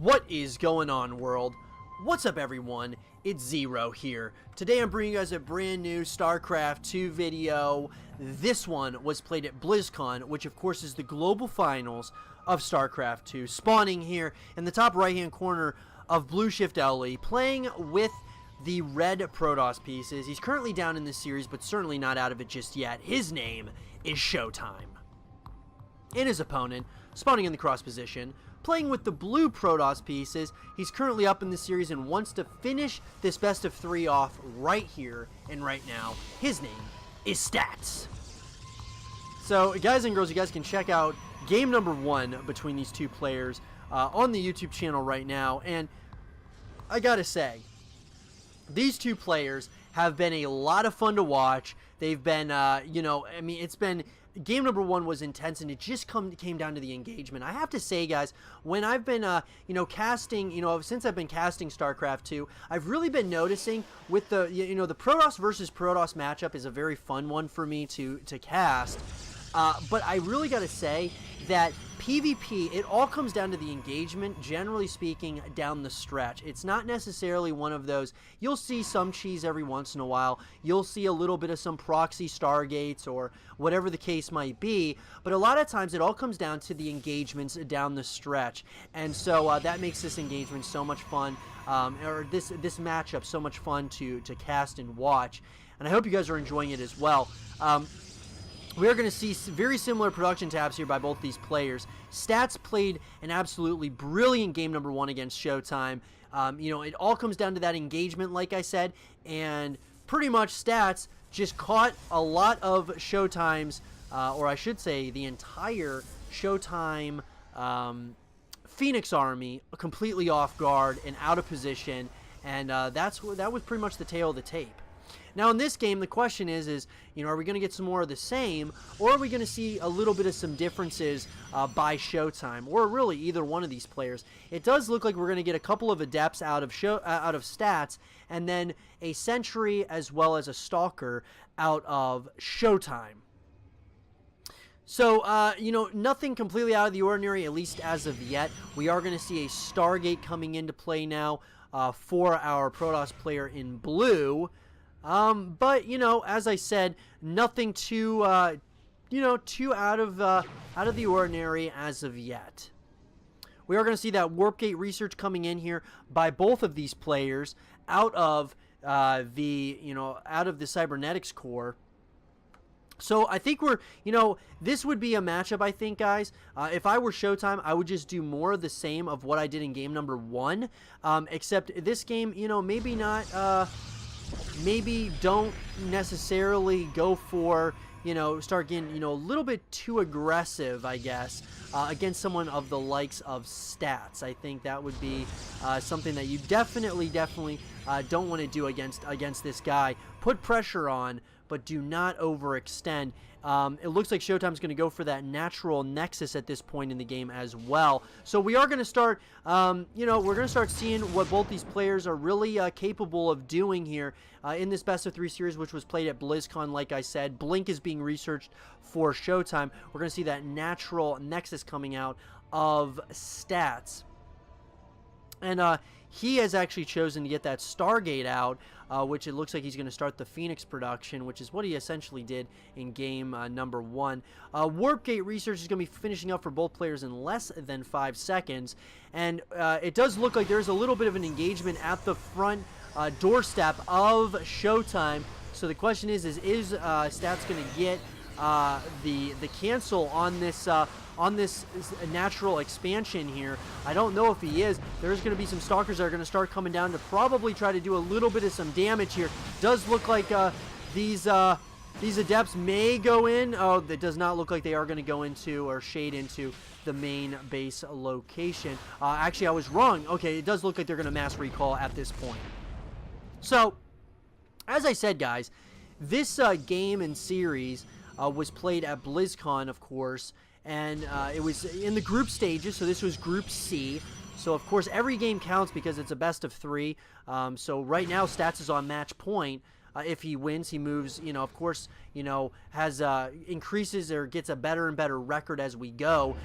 What is going on, world? What's up, everyone? It's Zero here. Today I'm bringing you guys a brand new Starcraft 2 video. This one was played at Blizzcon, which of course is the global finals of Starcraft 2, spawning here in the top right hand corner of Blue Shift LE, playing with the red Protoss pieces. He's currently down in this series, but certainly not out of it just yet. His name is ShoWTimE. And his opponent, spawning in the cross position, playing with the blue Protoss pieces. He's currently up in the series and wants to finish this best of 3 off right here and right now. His name is Stats. So, guys and girls, you guys can check out game number 1 between these two players on the YouTube channel right now. And I gotta say, these two players have been a lot of fun to watch. They've been, it's been... Game number 1 was intense, and it just came down to the engagement. I have to say, guys, when I've been, casting, since I've been casting StarCraft 2, I've really been noticing with the, the Protoss versus Protoss matchup is a very fun one for me to cast. But I really got to say that PvP, it all comes down to the engagement, generally speaking, down the stretch. It's not necessarily one of those, you'll see some cheese every once in a while, you'll see a little bit of some proxy Stargates or whatever the case might be, but a lot of times it all comes down to the engagements down the stretch. And so that makes this engagement so much fun, or this matchup so much fun to cast and watch. And I hope you guys are enjoying it as well. We are going to see very similar production tabs here by both these players. Stats played an absolutely brilliant game number 1 against ShoWTimE. It all comes down to that engagement, like I said, and pretty much Stats just caught a lot of ShoWTimE's, or I should say the entire ShoWTimE Phoenix army completely off guard and out of position, and that was pretty much the tale of the tape. Now in this game, the question is, are we going to get some more of the same, or are we going to see a little bit of some differences by ShoWTimE, or really either one of these players? It does look like we're going to get a couple of adepts out of Stats, and then a sentry as well as a stalker out of ShoWTimE. So, nothing completely out of the ordinary, at least as of yet. We are going to see a Stargate coming into play now for our Protoss player in blue. But as I said, nothing too too out of the ordinary as of yet. We are going to see that Warp Gate research coming in here by both of these players out of the cybernetics core. So I think this would be a matchup, I think, guys. If I were ShoWTimE, I would just do more of the same of what I did in game number 1. Except this game, maybe not, maybe don't necessarily go for, start getting, a little bit too aggressive, I guess, against someone of the likes of Stats. I think that would be something that you definitely don't want to do against this guy. Put pressure on, but do not overextend. It looks like ShoWTimE's going to go for that natural nexus at this point in the game as well. So we are going to start, we're going to start seeing what both these players are really capable of doing here in this best of 3 series, which was played at BlizzCon. Like I said, Blink is being researched for ShoWTimE. We're going to see that natural nexus coming out of Stats. And he has actually chosen to get that Stargate out, which it looks like he's going to start the Phoenix production, which is what he essentially did in game number 1. Warp Gate research is going to be finishing up for both players in less than 5 seconds. And it does look like there's a little bit of an engagement at the front doorstep of ShoWTimE. So the question is Stats going to get the cancel on this natural expansion here? I don't know if he is. There's going to be some stalkers that are going to start coming down to probably try to do a little bit of some damage here. Does look like these adepts may go in. Oh, it does not look like they are going to go into or shade into the main base location. Actually, I was wrong. Okay, it does look like they're going to mass recall at this point. So, as I said, guys, this game and series was played at BlizzCon, of course, and it was in the group stages, so this was Group C. So, of course, every game counts because it's a best of 3. So, right now, Stats is on match point. If he wins, he moves, of course, you know, has increases or gets a better and better record as we go,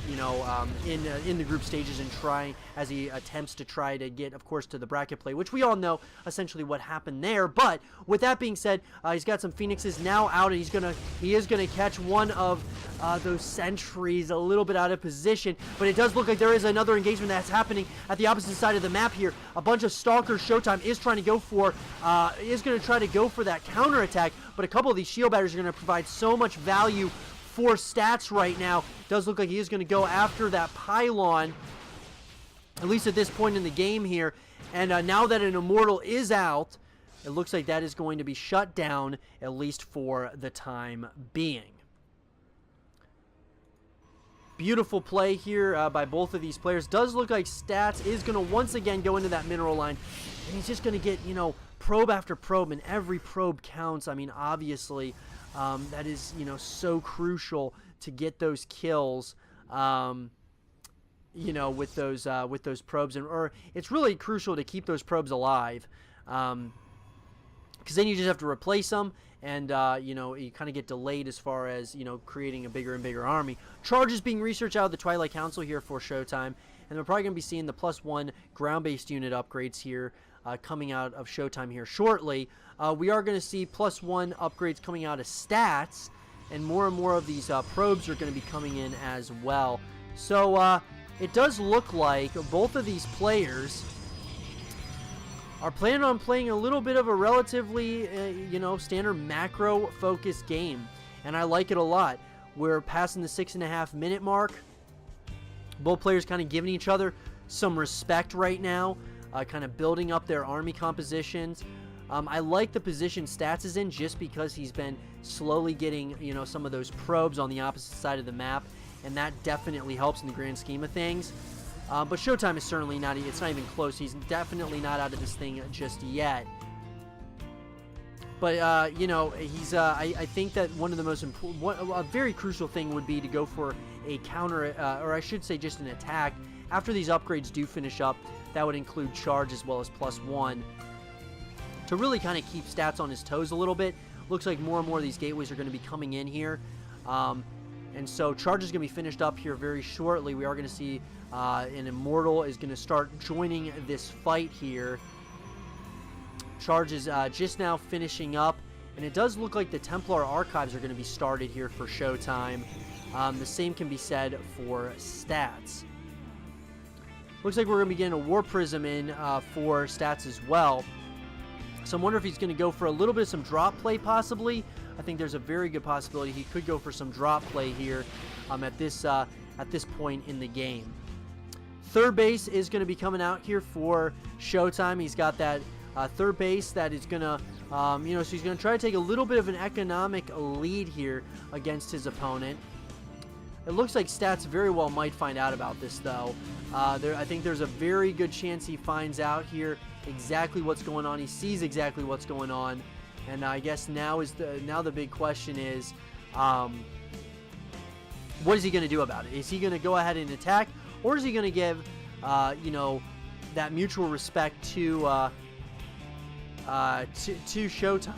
you know, in the group stages, and as he attempts to try to get, of course, to the bracket play, which we all know essentially what happened there. But with that being said, he's got some Phoenixes now out, and he is gonna catch one of those sentries a little bit out of position. But it does look like there is another engagement that's happening at the opposite side of the map here. A bunch of stalkers. ShoWTimE is trying to go for that counter attack, but a couple of these shield batteries are going to provide so much value for stats right now. Does look like he is going to go after that pylon, at least at this point in the game here. And now that an Immortal is out, it looks like that is going to be shut down, at least for the time being. Beautiful play here by both of these players. Does look like Stats is going to once again go into that mineral line, and he's just going to get, you know, probe after probe, and every probe counts. I mean, obviously, that is, you know, so crucial to get those kills, you know, with those probes, or it's really crucial to keep those probes alive, because then you just have to replace them, and you know, you kind of get delayed as far as, you know, creating a bigger and bigger army. Charges being researched out of the Twilight Council here for ShoWTimE, and we're probably going to be seeing the +1 ground-based unit upgrades here coming out of ShoWTimE here shortly. We are going to see +1 upgrades coming out of Stats, and more of these probes are going to be coming in as well. So it does look like both of these players are planning on playing a little bit of a relatively, you know, standard macro-focused game, and I like it a lot. We're passing the 6.5 minute mark. Both players kind of giving each other some respect right now, kind of building up their army compositions. I like the position Stats is in, just because he's been slowly getting, you know, some of those probes on the opposite side of the map, and that definitely helps in the grand scheme of things. But ShoWTimE is certainly not, it's not even close. He's definitely not out of this thing just yet. But, you know, he's, I think that one of the most important, a very crucial thing would be to go for a counter, or I should say just an attack. After these upgrades do finish up, that would include charge as well as +1, to really kind of keep Stats on his toes a little bit. Looks like more and more of these gateways are going to be coming in here. And so charge is going to be finished up here very shortly. We are going to see an Immortal is going to start joining this fight here. Charge is just now finishing up, and it does look like the Templar Archives are going to be started here for ShoWTimE. The same can be said for Stats. Looks like we're going to be getting a War Prism in for Stats as well. So I'm wondering if he's going to go for a little bit of some drop play possibly. I think there's a very good possibility he could go for some drop play here at this point in the game. Third base is going to be coming out here for ShoWTimE. He's got that third base that is going to, you know, so he's going to try to take a little bit of an economic lead here against his opponent. It looks like Stats very well might find out about this, though. I think there's a very good chance he finds out here exactly what's going on. He sees exactly what's going on, and I guess now the big question is, what is he going to do about it? Is he going to go ahead and attack, or is he going to give, you know, that mutual respect to ShoWTimE?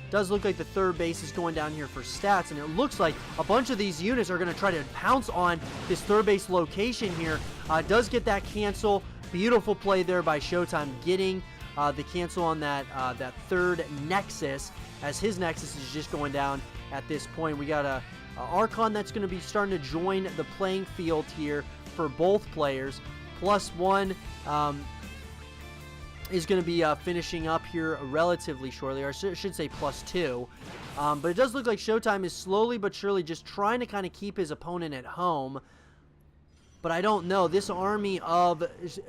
Does look like the third base is going down here for Stats, and it looks like a bunch of these units are going to try to pounce on this third base location here. Does get that cancel. Beautiful play there by ShoWTimE, getting the cancel on that third Nexus, as his Nexus is just going down at this point. We got a Archon that's going to be starting to join the playing field here for both players. +1 is going to be finishing up here relatively shortly, or I should say +2. But it does look like ShoWTimE is slowly but surely just trying to kind of keep his opponent at home. But I don't know. This army of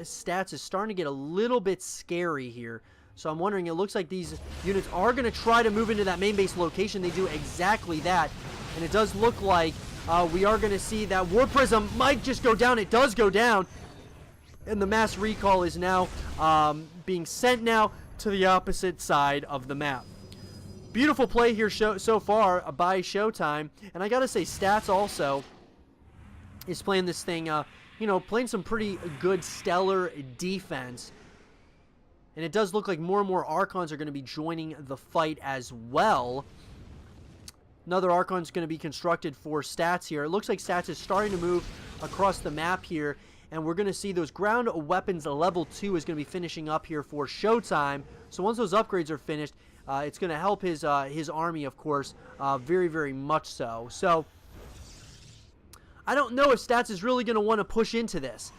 Stats is starting to get a little bit scary here. So I'm wondering, it looks like these units are going to try to move into that main base location. They do exactly that. And it does look like we are going to see that War Prism might just go down. It does go down. And the mass recall is now being sent now to the opposite side of the map. Beautiful play here so far by ShoWTimE. And I got to say, Stats also is playing this thing, you know, playing some pretty good stellar defense. And it does look like more and more Archons are going to be joining the fight as well. Another Archon's going to be constructed for Stats here. It looks like Stats is starting to move across the map here. And we're going to see those ground weapons level 2 is going to be finishing up here for ShoWTimE. So once those upgrades are finished, it's going to help his army, of course, very, very much so. So I don't know if Stats is really going to want to push into this.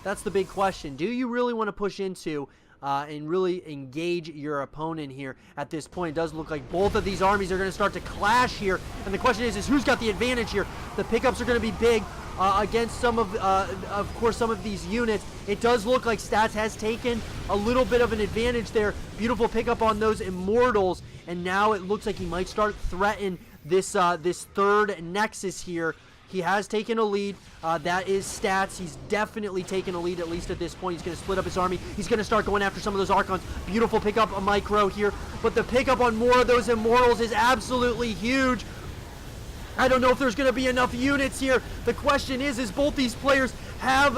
That's the big question. Do you really want to push into and really engage your opponent here at this point? It does look like both of these armies are going to start to clash here. And the question is who's got the advantage here? The pickups are going to be big against some of course, some of these units. It does look like Stats has taken a little bit of an advantage there. Beautiful pickup on those Immortals. And now it looks like he might start threatening this, this third Nexus here. He has taken a lead. That is Stats. He's definitely taken a lead, at least at this point. He's going to split up his army. He's going to start going after some of those Archons. Beautiful pickup on Micro here. But the pickup on more of those Immortals is absolutely huge. I don't know if there's going to be enough units here. The question is both these players have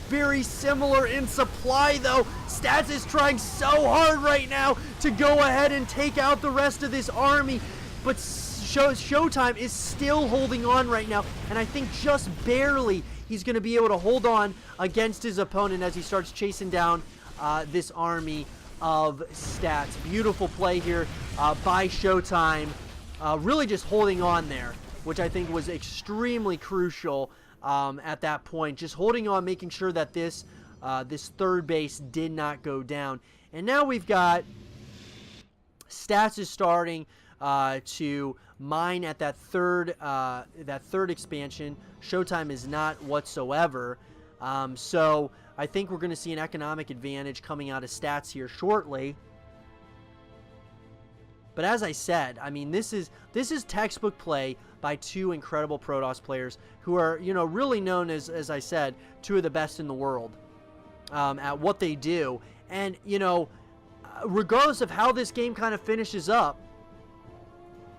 very similar in supply, though. Stats is trying so hard right now to go ahead and take out the rest of this army. But ShoWTimE is still holding on right now, and I think just barely he's going to be able to hold on against his opponent as he starts chasing down this army of Stats. Beautiful play here by ShoWTimE, really just holding on there, which I think was extremely crucial at that point. Just holding on, making sure that this this third base did not go down. And now we've got Stats is starting to mine at that third expansion. ShoWTimE is not whatsoever. So I think we're going to see an economic advantage coming out of Stats here shortly. But as I said, I mean, this is textbook play by two incredible Protoss players who are, you know, really known as I said, two of the best in the world at what they do. And, you know, regardless of how this game kind of finishes up,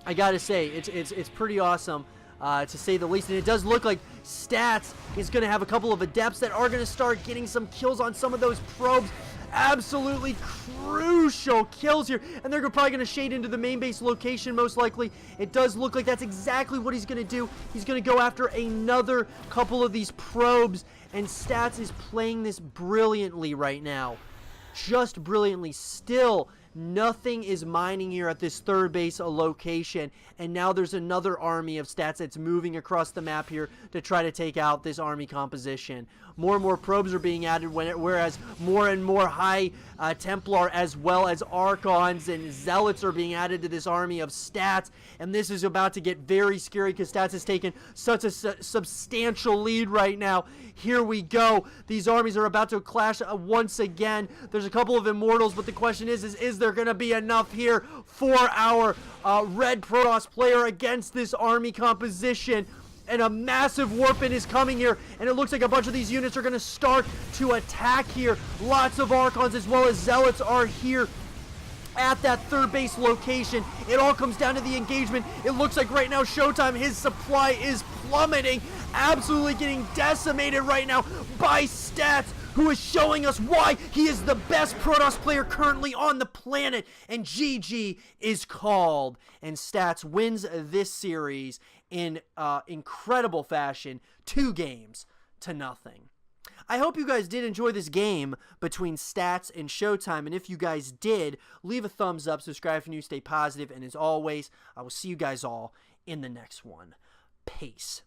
I gotta say, it's pretty awesome, to say the least. And it does look like Stats is going to have a couple of Adepts that are going to start getting some kills on some of those probes. Absolutely crucial kills here. And they're probably going to shade into the main base location, most likely. It does look like that's exactly what he's going to do. He's going to go after another couple of these probes. And Stats is playing this brilliantly right now. Just brilliantly. Still, nothing is mining here at this third base location, and now there's another army of Stats that's moving across the map here to try to take out this army composition. More and more probes are being added, whereas more and more high Templar as well as Archons and Zealots are being added to this army of Stats, and this is about to get very scary because Stats has taken such a substantial lead right now. Here we go. These armies are about to clash once again. There's a couple of Immortals, but the question is there going to be enough here for our red Protoss player against this army composition? And a massive warpin is coming here, and it looks like a bunch of these units are going to start to attack here. Lots of Archons as well as Zealots are here at that third base location. It all comes down to the engagement. It looks like right now ShoWTimE, his supply is plummeting, absolutely getting decimated right now by Stats, who is showing us why he is the best Protoss player currently on the planet. And GG is called, and Stats wins this series in incredible fashion, 2-0. I hope you guys did enjoy this game between Stats and ShoWTimE, and if you guys did, leave a thumbs up, subscribe if you're new, stay positive, and as always, I will see you guys all in the next one. Peace.